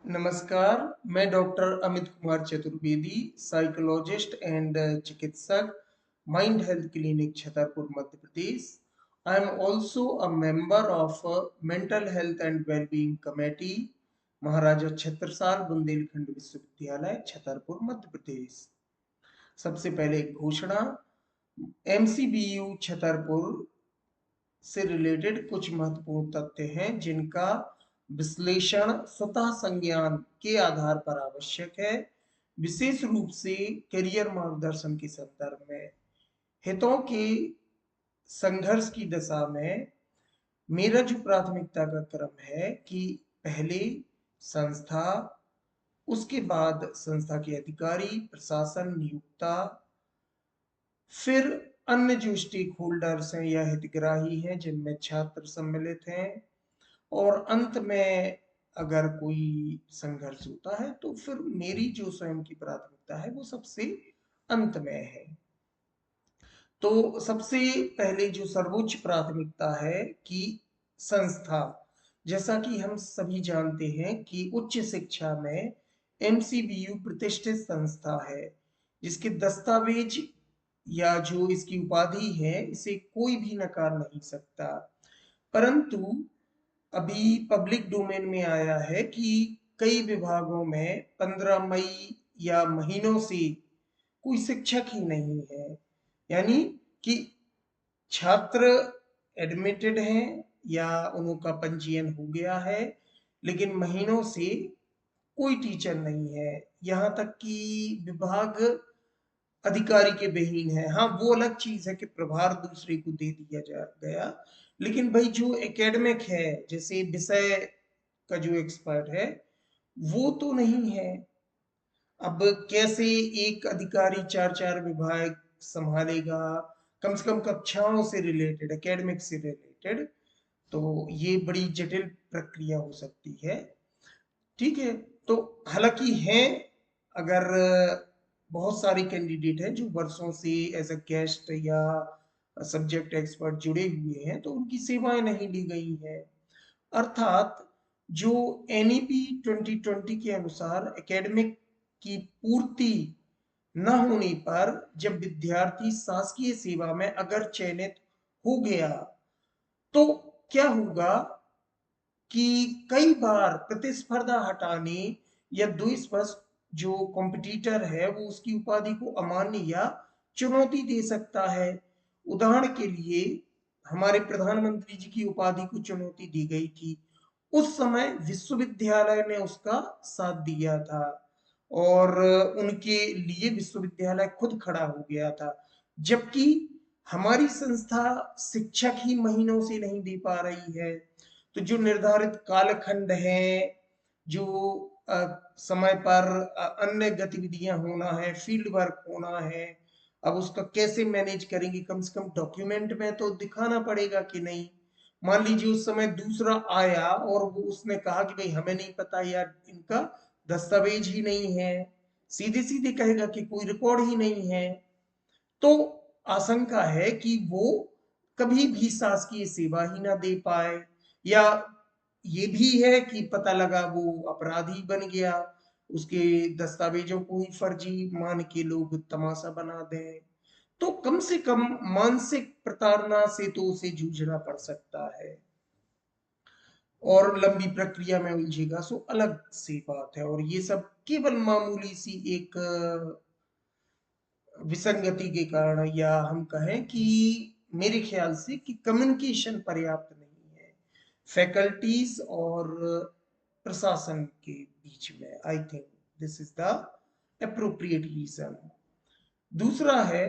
नमस्कार, मैं doctor Amit Kumar Chaturvedi, psychologist and चिकित्सक, mind health clinic Chhatarpur Madhya Pradesh. I am also a member of mental health and wellbeing committee, Maharaja Chhatrasal Bundelkhand Vishwavidyalaya Chhatarpur Madhya प्रदेश। सबसे पहले एक घोषणा। एमसीबीयू छतरपुर से रिलेटेड कुछ महत्वपूर्ण तथ्य हैं जिनका विश्लेषण स्वतः संज्ञान के आधार पर आवश्यक है, विशेष रूप से करियर मार्गदर्शन के संदर्भ में। हितों के संघर्ष की दशा में मेरा जो प्राथमिकता का क्रम है कि पहले संस्था, उसके बाद संस्था के अधिकारी, प्रशासन, नियोक्ता, फिर अन्य जो स्टेक होल्डर्स हैं या हितग्राही हैं जिनमें छात्र सम्मिलित हैं, और अंत में अगर कोई संघर्ष होता है तो फिर मेरी जो स्वयं की प्राथमिकता है वो सबसे अंत में है। तो सबसे पहले जो सर्वोच्च प्राथमिकता है कि संस्था, जैसा कि हम सभी जानते हैं कि उच्च शिक्षा में एमसीबीयू प्रतिष्ठित संस्था है जिसके दस्तावेज या जो इसकी उपाधि है इसे कोई भी नकार नहीं सकता। परंतु अभी पब्लिक डोमेन में आया है कि कई विभागों में 15 मई या महीनों से कोई शिक्षक ही नहीं है, यानी कि छात्र एडमिटेड हैं या उनका पंजीयन हो गया है लेकिन महीनों से कोई टीचर नहीं है। यहाँ तक कि विभाग अधिकारी के बेहीन है। हाँ, वो अलग चीज है कि प्रभार दूसरे को दे दिया जा गया, लेकिन भाई जो एकेडमिक है, जैसे विषय का जो एक्सपर्ट है वो तो नहीं है। अब कैसे एक अधिकारी चार चार विभाग संभालेगा, कम से कम कक्षाओं से रिलेटेड, एकेडमिक से रिलेटेड, तो ये बड़ी जटिल प्रक्रिया हो सकती है। ठीक है, तो हालांकि हैं, अगर बहुत सारे कैंडिडेट हैं जो वर्षों से एज अ गेस्ट या सब्जेक्ट एक्सपर्ट जुड़े हुए हैं तो उनकी सेवाएं नहीं ली गई हैं। अर्थात जो एनईपी 2020 के अनुसार एकेडमिक की पूर्ति न होने पर जब विद्यार्थी शासकीय सेवा में अगर चयनित हो गया तो क्या होगा कि कई बार प्रतिस्पर्धा हटाने या द्वेषवश जो कॉम्पिटिटर है वो उसकी उपाधि को अमान्य या चुनौती दे सकता है। उदाहरण के लिए हमारे प्रधानमंत्री जी की उपाधि को चुनौती दी गई थी, उस समय विश्वविद्यालय ने उसका साथ दिया था और उनके लिए विश्वविद्यालय खुद खड़ा हो गया था, जबकि हमारी संस्था शिक्षक ही महीनों से नहीं दे पा रही है। तो जो निर्धारित कालखंड है, जो समय पर अन्य गतिविधियां होना है, फील्ड वर्क होना है, अब उसका कैसे मैनेज करेंगे? कम से कम डॉक्यूमेंट में तो दिखाना पड़ेगा कि नहीं। मान लीजिए उस समय दूसरा आया और वो उसने कहा कि भाई हमें नहीं पता यार, इनका दस्तावेज ही नहीं है, सीधे सीधे कहेगा कि कोई रिकॉर्ड ही नहीं है, तो आशंका है कि वो कभी भी शासकीय सेवा ही ना दे पाए, या ये भी है कि पता लगा वो अपराधी बन गया, उसके दस्तावेजों को ही फर्जी मान के लोग तमाशा बना दें, तो कम से कम मानसिक प्रताड़ना से तो उसे जूझना पड़ सकता है और लंबी प्रक्रिया में उलझेगा, सो अलग सी बात है। और ये सब केवल मामूली सी एक विसंगति के कारण, या हम कहें कि मेरे ख्याल से कि कम्युनिकेशन पर्याप्त नहीं है फैकल्टीज और प्रशासन के बीच में। I think this is the appropriate reason. दूसरा है